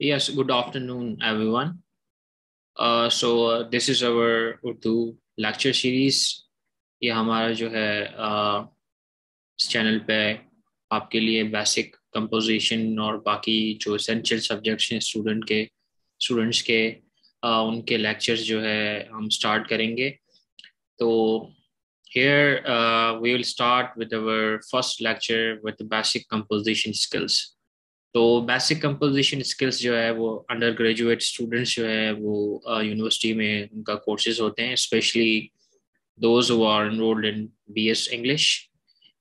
Yes, good afternoon, everyone. This is our Urdu lecture series. ये हमारा जो है इस चैनल पे आपके लिए बेसिक कंपोजिशन और बाकी जो एसेंशियल सब्जेक्ट्स हैं स्टूडेंट्स के उनके लेक्चर्स जो है हम स्टार्ट करेंगे. तो here we will start with our first lecture with the basic composition skills. तो बेसिक कंपोजिशन स्किल्स जो है वो अंडर ग्रेजुएट स्टूडेंट्स जो है वो यूनिवर्सिटी में उनका कोर्सेज होते हैं, especially those who are enrolled in BS English.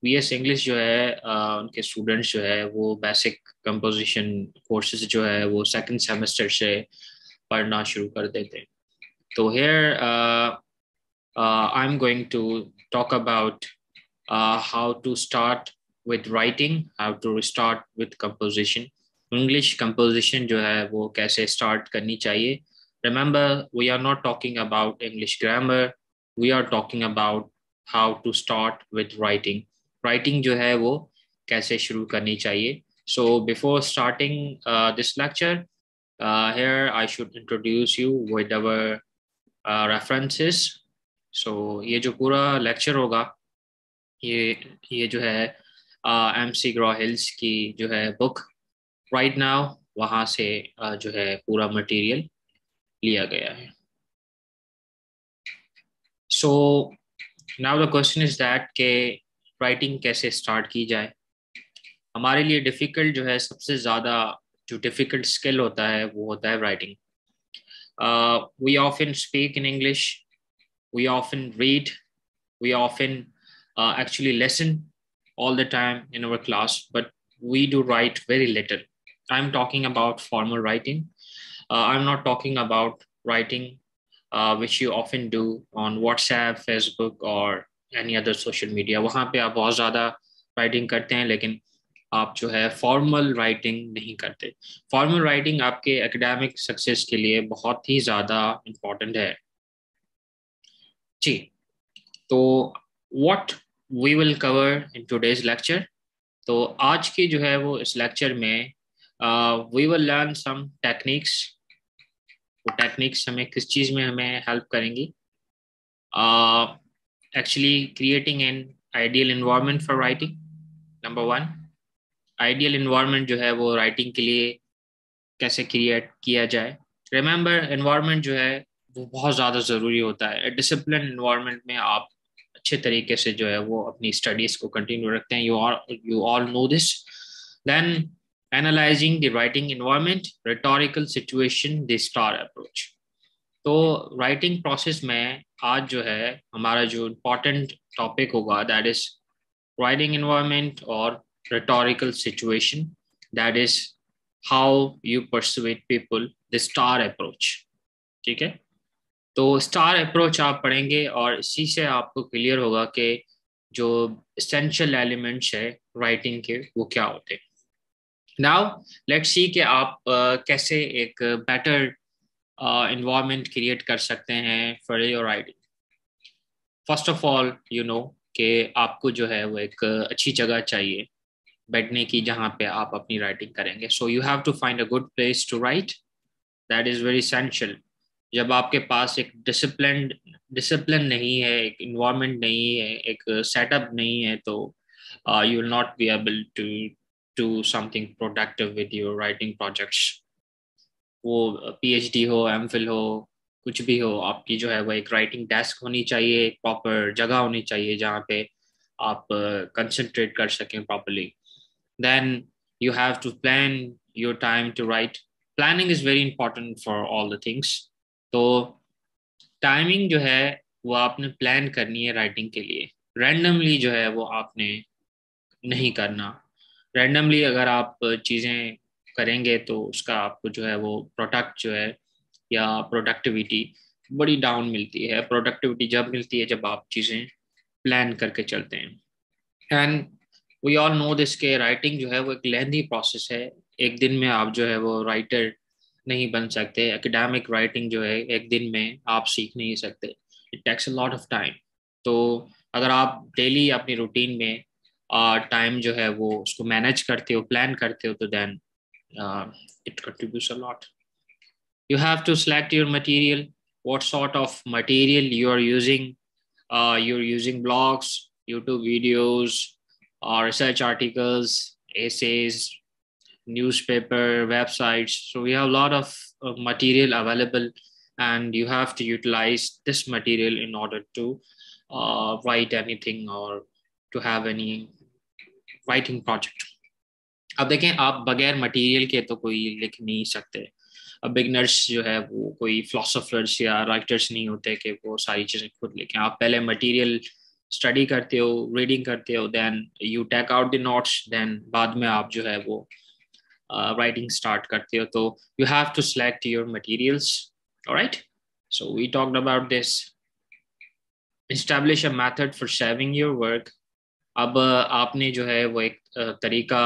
BS English जो है उनके स्टूडेंट्स जो है वो बेसिक कंपोजिशन कोर्सेज जो है वो सेकंड सेमेस्टर से पढ़ना शुरू कर देते हैं. तो here I am going to talk about how to start with writing, how to start with composition. English composition जो है वो कैसे start करनी चाहिए. Remember, we are not talking about English grammar. We are talking about how to start with writing. Writing जो है वो कैसे शुरू करनी चाहिए. So before starting this lecture, here I should introduce you with our references. So ये जो पूरा lecture होगा ये जो है MC Graw-Hills की जो है बुक राइट नाउ वहाँ से जो है पूरा मटेरियल लिया गया है. So now the question is that के राइटिंग कैसे स्टार्ट की जाए. हमारे लिए डिफ़िकल्ट जो है सबसे ज़्यादा जो डिफ़िकल्ट स्किल होता है वो होता है writing. We often speak in English, we often read, we often actually listen all the time in our class, but we do write very little. I'm talking about formal writing. I'm not talking about writing which you often do on WhatsApp, Facebook, or any other social media. वहाँ पे आप बहुत ज़्यादा writing करते हैं, लेकिन आप जो है फॉर्मल राइटिंग नहीं करते. फॉर्मल राइटिंग आपके एकेडमिक सक्सेस के लिए बहुत ही ज़्यादा इम्पोर्टेंट है जी. तो what we will cover in today's lecture. तो आज की जो है वो इस लेक्चर में we will learn some techniques. वो टेक्निक्स हमें किस चीज़ में हमें हेल्प करेंगी. Actually creating an ideal environment for writing. Number one, ideal environment जो है वो राइटिंग के लिए कैसे क्रिएट किया जाए. रिमेंबर, इन्वायरमेंट जो है वो बहुत ज़्यादा ज़रूरी होता है. डिसिप्लिन इन्वायरमेंट में आप अच्छे तरीके से जो है वो अपनी स्टडीज को कंटिन्यू रखते हैं. You all know this. Then analysing the writing environment, rhetorical situation, the star approach. तो राइटिंग प्रोसेस में आज जो है हमारा जो इम्पोर्टेंट टॉपिक होगा दैट इज राइटिंग एनवायरनमेंट और rhetorical situation, that is how you persuade people, the star approach. ठीक है. तो स्टार अप्रोच आप पढ़ेंगे और इसी से आपको क्लियर होगा कि जो एसेंशियल एलिमेंट्स है राइटिंग के वो क्या होते हैं. नाउ लेट्स सी कि आप कैसे एक बेटर इन्वायरमेंट क्रिएट कर सकते हैं for your writing. First of all you know कि आपको जो है वो एक अच्छी जगह चाहिए बैठने की जहाँ पे आप अपनी राइटिंग करेंगे. So you have to find a good place to write. That is very essential. जब आपके पास एक डिसिप्लिन नहीं है, एक इन्वायरमेंट नहीं है, एक सेटअप नहीं है, तो you will not be able to do something productive with your writing projects. वो पीएचडी हो, एमफिल हो, कुछ भी हो, आपकी जो है वो एक राइटिंग डेस्क होनी चाहिए, एक प्रॉपर जगह होनी चाहिए जहाँ पे आप कंसंट्रेट कर सकें properly. Then you have to plan your time to write. Planning is very important for all the things. तो टाइमिंग जो है वो आपने प्लान करनी है राइटिंग के लिए. रैंडमली जो है वो आपने नहीं करना. रैंडमली अगर आप चीज़ें करेंगे तो उसका आपको जो है वो प्रोडक्ट जो है या प्रोडक्टिविटी बड़ी डाउन मिलती है. प्रोडक्टिविटी जब मिलती है जब आप चीज़ें प्लान करके चलते हैं. And we all know this के राइटिंग जो है वो एक लेंथी प्रोसेस है. एक दिन में आप जो है वो राइटर नहीं बन सकते. एकेडमिक राइटिंग जो है एक दिन में आप सीख नहीं सकते. It takes a lot of time. तो अगर आप डेली अपनी रूटीन में टाइम जो है वो उसको मैनेज करते हो, प्लान करते हो, तो then it contributes a lot. You have to select your material, what sort of material you are using. You're using blogs, YouTube videos, research articles, essays, newspaper, websites. So we have a lot of material available, and you have to utilize this material in order to write anything or to have any writing project. अब देखें, आप बगैर material के तो कोई लिख नहीं सकते. अब बिगनर्स जो है वो कोई फिलोसोफर्स या राइटर्स नहीं होते कि वो सारी चीज़ें खुद लिखें. आप पहले मटेरियल स्टडी करते हो, रीडिंग करते हो, then you take out the notes, then बाद में आप जो है वो writing start करते हो. तो you have to select your materials. All right, so we talked about this. Establish a method for saving your work. अब आपने जो है वो एक तरीका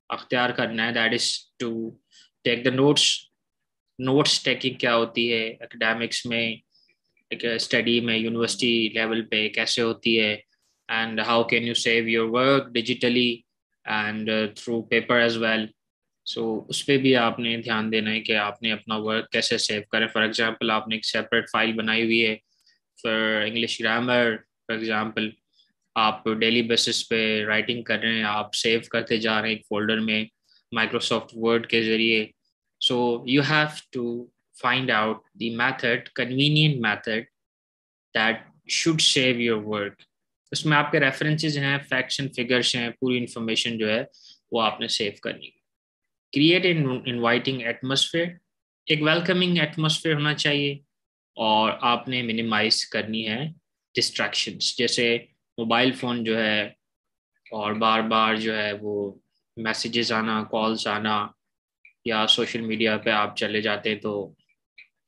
अख्तियार करना है, that is to take the notes. Notes taking क्या होती है एकेडमिक्स में, स्टडी में, यूनिवर्सिटी लेवल पे कैसे होती है, and how can you save your work digitally and through paper as well. So उस पर भी आपने ध्यान देना है कि आपने अपना वर्क कैसे सेव करें. फॉर एग्जांपल, आपने एक सेपरेट फाइल बनाई हुई है for English grammar. For example, आप डेली बेसिस पे राइटिंग कर रहे हैं, आप सेव करते जा रहे हैं एक फोल्डर में माइक्रोसॉफ्ट वर्ड के ज़रिए. So you have to find out the method, convenient method that should save your work. उसमें आपके रेफरेंसेस हैं, फैक्ट्स एंड फिगर्स हैं, पूरी इंफॉर्मेशन जो है वो आपने सेव करनी है. Create an inviting atmosphere. एक वेलकमिंग एटमॉस्फेयर होना चाहिए, और आपने मिनिमाइज करनी है डिस्ट्रैक्शंस, जैसे मोबाइल फ़ोन जो है और बार बार जो है वो मैसेजेस आना, कॉल्स आना, या सोशल मीडिया पे आप चले जाते हैं तो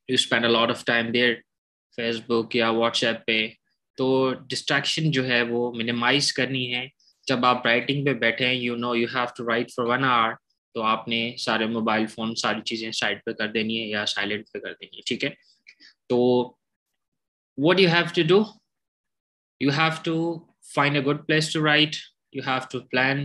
you spend a lot of time there, Facebook या व्हाट्सएप पे. तो डिस्ट्रैक्शन जो है वो मिनिमाइज करनी है. जब आप राइटिंग पे बैठे हैं, you know you have to write for 1 hour, तो आपने सारे मोबाइल फ़ोन, सारी चीज़ें साइड पे कर देनी है या साइलेंट पे कर देनी है. ठीक है, तो what you have to do, you have to find a good place to write. You have to plan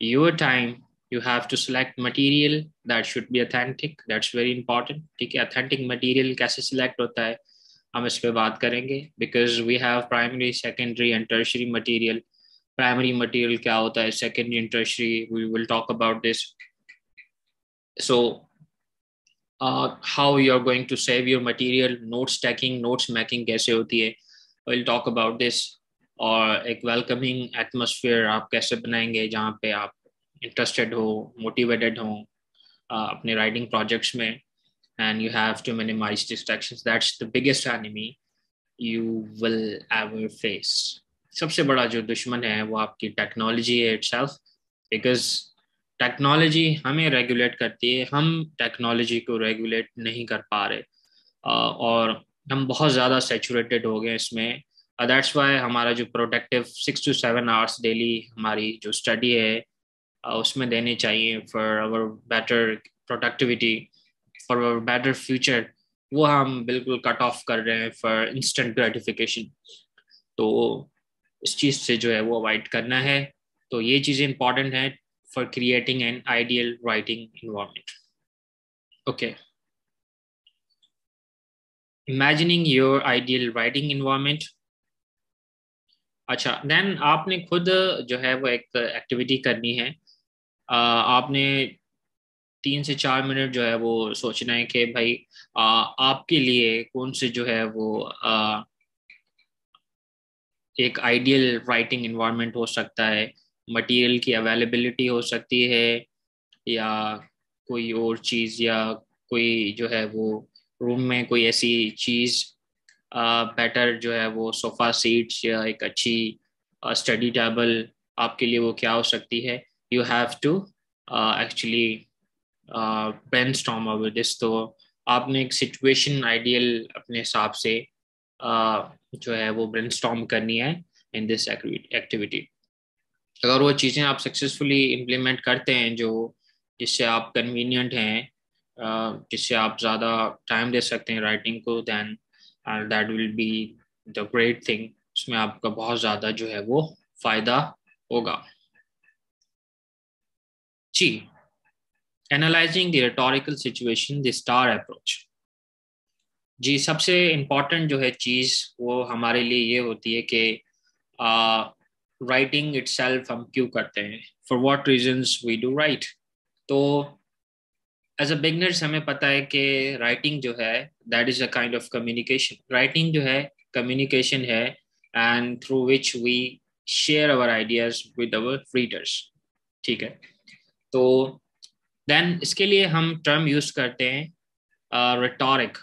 your time. You have to select material that should be authentic. That's very important. ठीक है, authentic material कैसे select होता है हम इस पे बात करेंगे, because we have primary, secondary and tertiary material. Primary material क्या होता है, secondary and tertiary, we will talk about this. So how you're going to save your material, notes taking, notes making कैसे होती है, we'll talk about this. और एक welcoming atmosphere आप कैसे बनाएंगे जहाँ पे आप इंटरेस्टेड हो, मोटिवेटेड हो अपने राइटिंग प्रोजेक्ट्स में, and you have to minimise distractions. That's the biggest enemy you will ever face. सबसे बड़ा जो दुश्मन है वो आपकी टेक्नोलॉजी है इटसेल्फ, बिकॉज टेक्नोलॉजी हमें रेगुलेट करती है, हम टेक्नोलॉजी को रेगुलेट नहीं कर पा रहे, और हम बहुत ज़्यादा सेचुरेटेड हो गए इसमें. दैट्स वाई हमारा जो प्रोडक्टिव 6 to 7 आवर्स डेली हमारी जो स्टडी है उसमें देने चाहिए for our better productivity, for our better future, वो हम बिल्कुल कट ऑफ कर रहे हैं फॉर इंस्टेंट ग्रेटिफिकेशन. तो इस चीज़ से जो है वो अवॉइड करना है. तो ये चीज़ें इंपॉर्टेंट हैं for creating an ideal writing environment. Okay, imagining your ideal writing environment. अच्छा, देन आपने खुद जो है वो एक एक्टिविटी करनी है. आपने 3 से 4 मिनट जो है वो सोचना है कि भाई आपके लिए कौन से जो है वो एक आइडियल राइटिंग इन्वायरमेंट हो सकता है. मटेरियल की अवेलेबिलिटी हो सकती है, या कोई और चीज़, या कोई जो है वो रूम में कोई ऐसी चीज़, बेटर जो है वो सोफ़ा सीट्स या एक अच्छी स्टडी टेबल आपके लिए वो क्या हो सकती है. You have to actually brainstorm over this. तो आपने एक सिचुएशन आइडियल अपने हिसाब से जो है वो ब्रेनस्टॉर्म करनी है इन दिस एक्टिविटी. अगर वो चीज़ें आप सक्सेसफुली इम्प्लीमेंट करते हैं जो जिससे आप कन्वीनियंट हैं, जिससे आप ज़्यादा टाइम दे सकते हैं राइटिंग को, then that will be the great thing. उसमें आपका बहुत ज़्यादा जो है वो फ़ायदा होगा. जी, analysing the rhetorical situation, the star approach. जी, सबसे इम्पोर्टेंट जो है चीज़ वो हमारे लिए ये होती है कि राइटिंग इटसेल्फ हम क्यों करते हैं, for what reasons we do right. तो एज अ बिगनर्स हमें पता है कि राइटिंग जो है that is a kind of communication. Writing जो है कम्युनिकेशन है, and through which we share our ideas with our readers. ठीक है, तो देन इसके लिए हम टर्म यूज करते हैं रिटोरिक।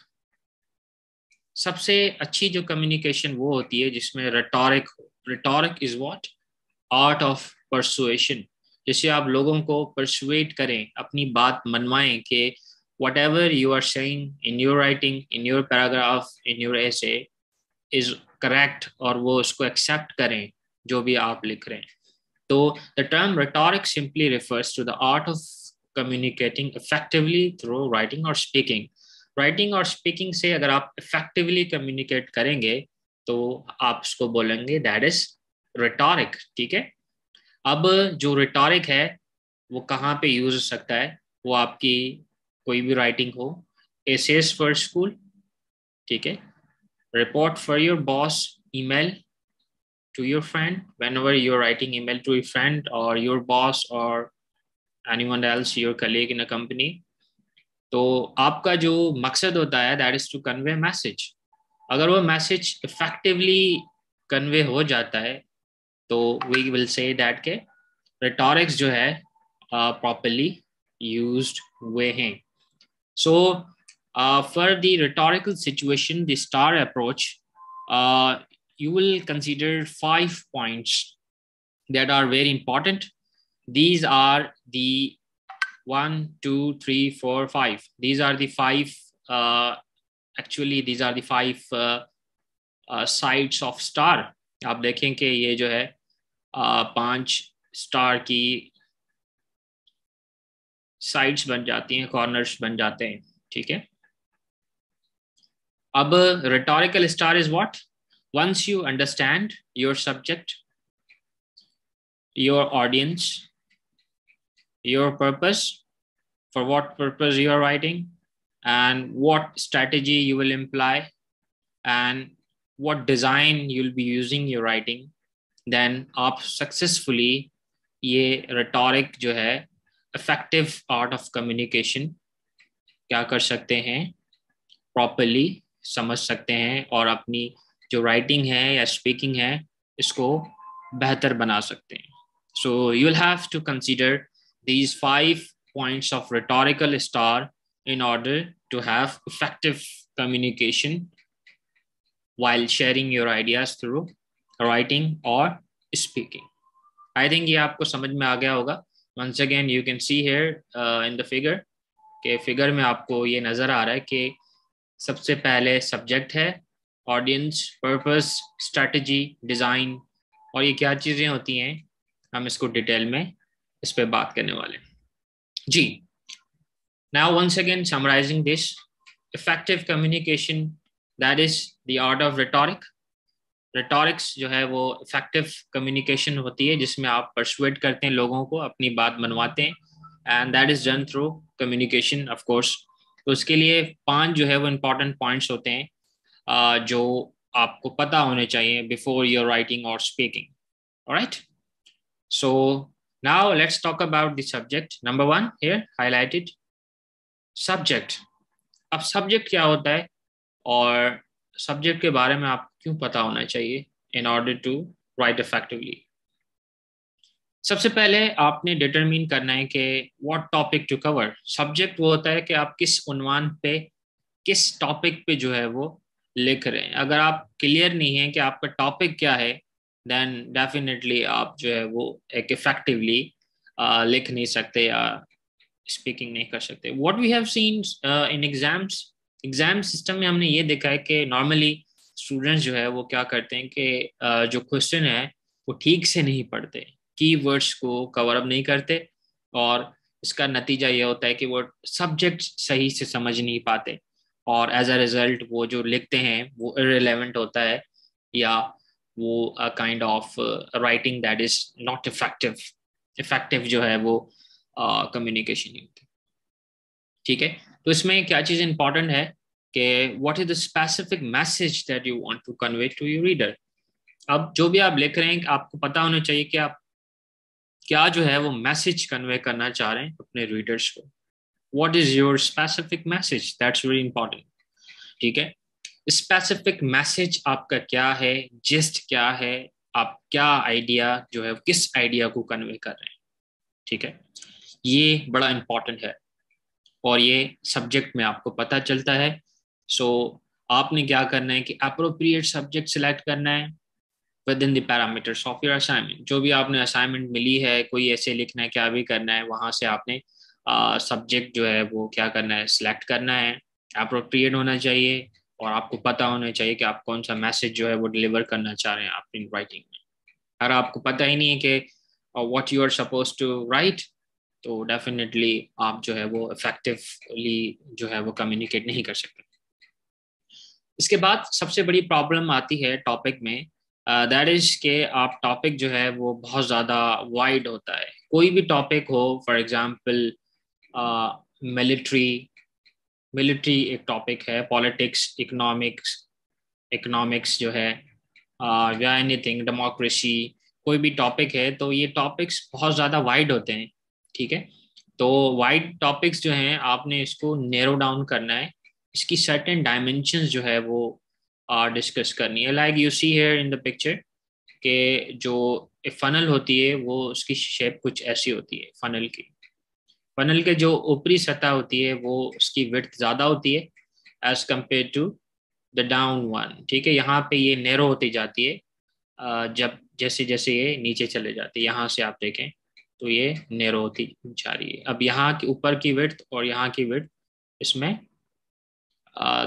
सबसे अच्छी जो कम्युनिकेशन वो होती है जिसमें रिटोरिक हो। Rhetoric is what, art of persuasion. जैसे आप लोगों को परसुएट करें, अपनी बात मनवाएं कि whatever you are saying in your writing, in your paragraph, in your essay is correct, और वो उसको एक्सेप्ट करें जो भी आप लिख रहे हैं। तो the term rhetoric simply refers to the art of communicating effectively through writing और स्पीकिंग। राइटिंग और स्पीकिंग से अगर आप इफेक्टिवली कम्युनिकेट करेंगे तो आप उसको बोलेंगे दैट इज रिटोरिक। ठीक है, अब जो रिटोरिक है वो कहाँ पे यूज हो सकता है, वो आपकी कोई भी राइटिंग हो, एसेस फॉर स्कूल, ठीक है, report for your boss, email to your friend, whenever you're writing email to your friend or your boss or anyone else, your colleague in a company, तो आपका जो मकसद होता है that is to convey message. अगर वो message effectively convey हो जाता है तो वी विल से दैट के रिटोरिक्स जो है प्रॉपरली यूज्ड हुए हैं। So for the rhetorical situation, the star approach, you will consider 5 points that are very important. These are the 1, 2, 3, 4, 5. These are the five. Actually, these are the five sides of star. आप देखें कि ये जो है 5 star की sides बन जाती हैं, कॉर्नर्स बन जाते हैं। ठीक है, अब rhetorical star is what? Once you understand your subject, your audience, your purpose, for what purpose you are writing, and what strategy you will imply, and what design you'll be using your writing, then आप successfully ये rhetoric जो है effective art of communication क्या कर सकते हैं, properly समझ सकते हैं और अपनी जो writing है या speaking है इसको बेहतर बना सकते हैं। So you'll have to consider these 5 points of rhetorical star in order to have effective communication while sharing your ideas through writing or speaking. I think ये आपको समझ में आ गया होगा। Once again you can see here in the figure के figure में आपको ये नज़र आ रहा है कि सबसे पहले सब्जेक्ट है, ऑडियंस, पर्पस, स्ट्रैटेजी, डिज़ाइन, और ये क्या चीज़ें होती हैं हम इसको डिटेल में इस पे बात करने वाले हैं। जी, now once again summarizing this, effective communication, that is the art of rhetoric. Rhetorics जो है वो effective communication होती है जिसमें आप persuade करते हैं लोगों को, अपनी बात मनवाते हैं, and that is done through communication of course. तो उसके लिए 5 जो है वो important points होते हैं जो आपको पता होने चाहिए before you're writing or speaking. All right, so now let's talk about the subject. Number 1 here highlighted, subject. अब सब्जेक्ट क्या होता है और सब्जेक्ट के बारे में आपको क्यों पता होना चाहिए in order to write effectively. सबसे पहले आपने डिटरमिन करना है कि what topic to cover. Subject वो होता है कि आप किस उन्वान पे, किस टॉपिक पे जो है वो लिख रहे हैं। अगर आप क्लियर नहीं है कि आपका टॉपिक क्या है देन डेफिनेटली आप जो है वो एक इफेक्टिवली लिख नहीं सकते या स्पीकिंग नहीं कर सकते। What we have seen in exams, exam system में हमने ये देखा है कि नॉर्मली स्टूडेंट्स जो है वो क्या करते हैं कि जो क्वेश्चन है वो ठीक से नहीं पढ़ते, कीवर्ड्स को कवर अप नहीं करते, और इसका नतीजा ये होता है कि वो सब्जेक्ट सही से समझ नहीं पाते, और एज अ रिजल्ट वो जो लिखते हैं वो इररिलेवेंट होता है, या वो kind of writing that is not effective. Effective जो है वो कम्युनिकेशन नहीं होती। ठीक है, तो इसमें क्या चीज़ इंपॉर्टेंट है कि what is the specific message that you want to convey to your reader. अब जो भी आप लिख रहे हैं आपको पता होना चाहिए कि आप क्या जो है वो मैसेज कन्वे करना चाह रहे हैं अपने रीडर्स को। What is your specific message, that's very important. ठीक है, स्पेसिफिक मैसेज आपका क्या है, जिस्ट क्या है, आप क्या आइडिया जो है किस आइडिया को कन्वे कर रहे हैं। ठीक है, ये बड़ा इंपॉर्टेंट है और ये सब्जेक्ट में आपको पता चलता है। सो आपने क्या करना है कि अप्रोप्रिएट सब्जेक्ट सिलेक्ट करना है with in the parameters of your assignment. जो भी आपने असाइनमेंट मिली है, कोई ऐसे लिखना है, क्या भी करना है, वहां से आपने सब्जेक्ट जो है वो क्या करना है, सिलेक्ट करना है, अप्रोप्रिएट होना चाहिए और आपको पता होना चाहिए कि आप कौन सा मैसेज जो है वो डिलीवर करना चाह रहे हैं अपनी राइटिंग में। अगर आपको पता ही नहीं है कि what you are suppose to write, तो डेफिनेटली आप जो है वो इफेक्टिवली जो है वो कम्युनिकेट नहीं कर सकते। इसके बाद सबसे बड़ी प्रॉब्लम आती है टॉपिक में, दैट इज के आप टॉपिक जो है वो बहुत ज़्यादा वाइड होता है। कोई भी टॉपिक हो, फॉर एग्जांपल मिलिट्री, मिलिट्री एक टॉपिक है, पॉलिटिक्स, इकोनॉमिक्स, इकोनॉमिक्स जो है या एनीथिंग, डेमोक्रेसी, कोई भी टॉपिक है, तो ये टॉपिक्स बहुत ज़्यादा वाइड होते हैं। ठीक है, तो वाइड टॉपिक्स जो हैं आपने इसको नैरो डाउन करना है, इसकी सर्टेन डायमेंशंस जो है वो डिस्कस करनी है। Like you see here in the picture के जो फनल होती है वो उसकी शेप कुछ ऐसी होती है फनल की। फनल के जो ऊपरी सतह होती है वो उसकी विड्थ ज़्यादा होती है as compare to the down one. ठीक है, यहाँ पे ये नैरो होती जाती है जब जैसे जैसे ये नीचे चले जाते हैं। यहाँ से आप देखें तो ये नैरो होती जा रही है। अब यहाँ के ऊपर की विड्थ और यहाँ की विड्थ, इसमें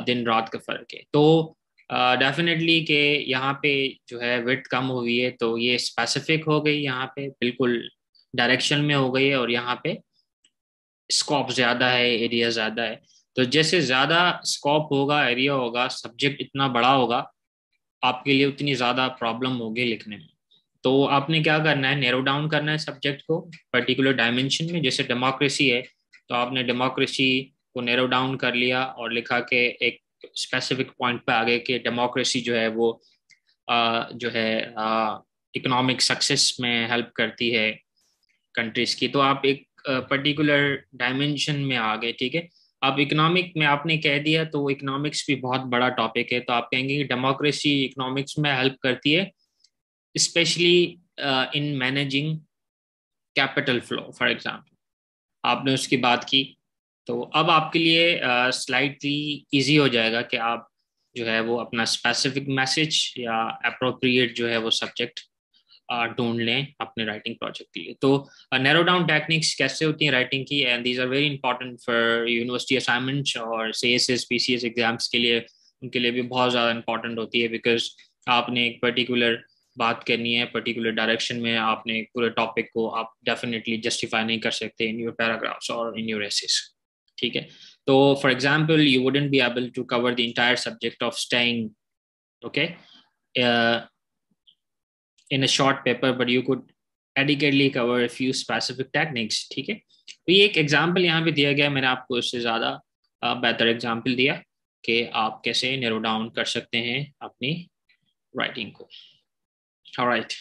दिन रात का फर्क है। तो डेफिनेटली कि यहाँ पे जो है विड्थ कम हुई है तो ये स्पेसिफिक हो गई, यहाँ पे बिल्कुल डायरेक्शन में हो गई है, और यहाँ पे स्कोप ज्यादा है, एरिया ज्यादा है। तो जैसे ज्यादा स्कोप होगा, एरिया होगा, सब्जेक्ट इतना बड़ा होगा, आपके लिए उतनी ज्यादा प्रॉब्लम होगी लिखने में। तो आपने क्या करना है, नैरो डाउन करना है सब्जेक्ट को पर्टिकुलर डायमेंशन में। जैसे डेमोक्रेसी है तो आपने डेमोक्रेसी को नैरो डाउन कर लिया और लिखा के एक स्पेसिफिक पॉइंट पे आ गए कि डेमोक्रेसी जो है वो जो है इकोनॉमिक सक्सेस में हेल्प करती है कंट्रीज की। तो आप एक पर्टिकुलर डायमेंशन में आ गए। ठीक है, अब इकोनॉमिक में आपने कह दिया तो इकोनॉमिक्स भी बहुत बड़ा टॉपिक है, तो आप कहेंगे कि डेमोक्रेसी इकोनॉमिक्स में हेल्प करती है, specially in managing capital flow for example. आपने उसकी बात की, तो अब आपके लिए स्लाइटली इजी हो जाएगा कि आप जो है वो अपना स्पेसिफिक मैसेज या अप्रोप्रिएट जो है वो सब्जेक्ट ढूंढ लें अपने राइटिंग प्रोजेक्ट के लिए। तो नैरो डाउन टेक्निक्स कैसे होती हैं राइटिंग की, and these are very important for university assignments और सीएसएस पीसीएस एग्जाम्स के लिए, उनके लिए भी बहुत ज़्यादा इंपॉर्टेंट होती है। बिकॉज आपने एक पर्टिकुलर बात करनी है, पर्टिकुलर डायरेक्शन में आपने पूरे टॉपिक को आप डेफिनेटली जस्टिफाई नहीं कर सकते इन योर पैराग्राफ्स और इन योर एसेस। ठीक है, तो for example you wouldn't be able to cover the entire subject of staying, okay, in a short paper, but you could adequately cover a few specific techniques। ठीक है, तो ये एक example यहाँ पे दिया गया, मैंने आपको इससे ज़्यादा बेहतर एग्जाम्पल दिया कि आप कैसे नैरो डाउन कर सकते हैं अपनी राइटिंग को। ऑलराइट,